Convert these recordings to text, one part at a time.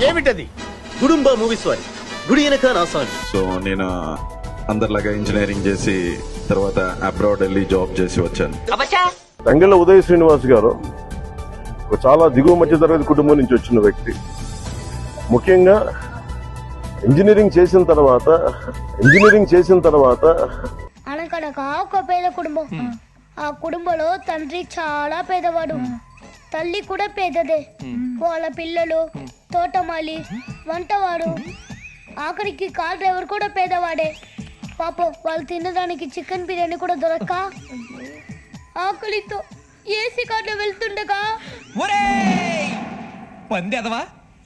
ఏమిటది? గుడుంబ మూవీస్ వారి గుడి వెనక నా సాంగ్. సో నేను అందరిలాగా ఇంజనీరింగ్ చేసి తర్వాత అబ్రాడ్ వెళ్ళి జాబ్ చేసి వచ్చాను. తంగెళ్ళ ఉదయ్ శ్రీనివాస్ గారు ఒక చాలా దిగువ మధ్య తరగతి కుటుంబం నుంచి వచ్చిన వ్యక్తి. ముఖ్యంగా ఇంజనీరింగ్ చేసిన తర్వాత అనకనగా ఒక పేద కుటుంబం. ఆ కుటుంబంలో తండ్రి చాలా పేదవాడు, తల్లి కూడా పేదదే. వాళ్ళ పిల్లలు తోటమాలి, వంటవాడు, ఆఖరికి కార్ డ్రైవర్ కూడా పేదవాడే. పాపం వాళ్ళు తినడానికి చికెన్ బిర్యానీ కూడా దొరక్క ఆకలితో ఏసీ కార్లో వెళ్తుండగా పందేదవా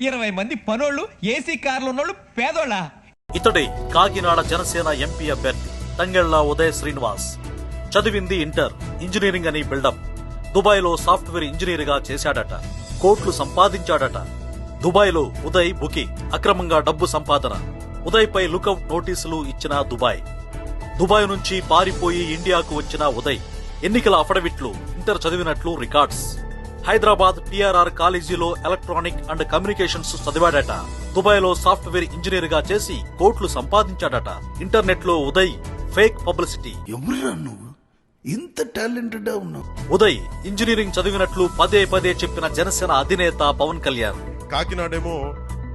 20 మంది పనోళ్ళు ఏసీ కార్లు ఉన్నోళ్ళు పేదోళ్ళ. ఇతడే కాకినాడ జనసేన ఎంపీ అభ్యర్థి తంగెళ్ల ఉదయ్ శ్రీనివాస్. చదివింది ఇంటర్, ఇంజనీరింగ్ అని బిల్డప్. దుబాయ్ లో సాఫ్ట్వేర్ ఇంజనీర్ గా చేశాడట. కోట్లు సంపాదించాడట. దుబాయ్ లో ఉదయ్ బుకి అక్రమంగా డబ్బు సంపాదన. ఉదయ్ పై లుకౌట్ నోటీసులు ఇచ్చిన దుబాయ్ నుంచి పారిపోయి ఇండియాకు వచ్చిన ఉదయ్ ఎన్నికల అఫిడవిట్లు ఇంటర్ చదివినట్లు రికార్డ్స్. హైదరాబాద్ టిఆర్ఆర్ కాలేజీలో ఎలక్ట్రానిక్ అండ్ కమ్యూనికేషన్స్ చదివాడట. దుబాయ్ లో సాఫ్ట్వేర్ ఇంజనీర్ గా చేసి కోట్లు సంపాదించాడట. ఇంటర్నెట్ లో ఉదయ్ ఫేక్ పబ్లిసిటీ. ఇంత టాలెంటెడ్ ఉన్నావు. ఉదయ్ ఇంజనీరింగ్ చదివినట్లు పదే పదే చెప్పిన జనసేన అధినేత పవన్ కళ్యాణ్. కాకినాడేమో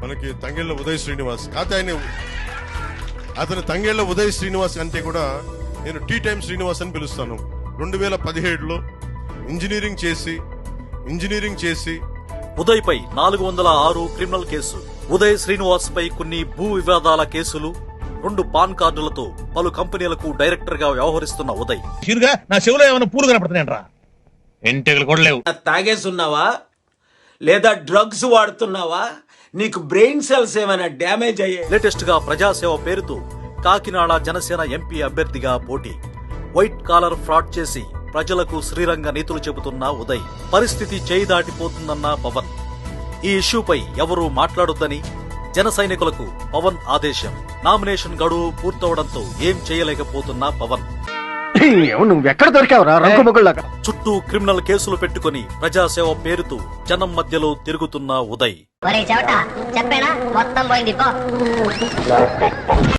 మనకి తంగెళ్ళ ఉదయ్ శ్రీనివాస్, కాకపోతే అతను తంగెళ్ళ ఉదయ్ శ్రీనివాస్ అంటే కూడా నేను టీ టైమ్ శ్రీనివాస్ అని పిలుస్తాను. 2017లో ఇంజనీరింగ్ చేసి ఉదయ్ పై 406 క్రిమినల్ కేసు. ఉదయ్ శ్రీనివాస్ పై కొన్ని భూ వివాదాల కేసులు, 2 పాన్ కార్డులతో పలు కంపెనీలకు డైరెక్టర్ గా వ్యవహరిస్తున్న ఉదయ్. నా చెవులో ఏమైనా పూలు కనపడుతున్నాయంట్రా? ఎంటెగలు కూడా లేవు. తాగేస్తున్నావా లేదా డ్రగ్స్ వాడుతున్నావా? నీకు బ్రెయిన్ సెల్స్ ఏమైనా డ్యామేజ్ అయ్యాయి? లేటెస్ట్ గా ప్రజాసేవ పేరుతో కాకినాడ జనసేన ఎంపీ అభ్యర్థిగా పోటీ. వైట్ కాలర్ ఫ్రాడ్ చేసి ప్రజలకు శ్రీరంగ నీతులు చెబుతున్న ఉదయ్. పరిస్థితి చేయి దాటిపోతుందన్న పవన్. ఈ ఇష్యూపై ఎవరూ మాట్లాడొద్దని జన సైనికులకు పవన్ ఆదేశం. నామినేషన్ గడువు పూర్తవడంతో ఏం చేయలేకపోతున్న పవన్. నువ్వెక్కడ దొరికావురా రంగు మొగుళ్ళగా? చుట్టూ క్రిమినల్ కేసులు పెట్టుకుని ప్రజాసేవ పేరుతో జనం మధ్యలో తిరుగుతున్న ఉదయ్. చెప్పేనా మొత్తం పోయింది.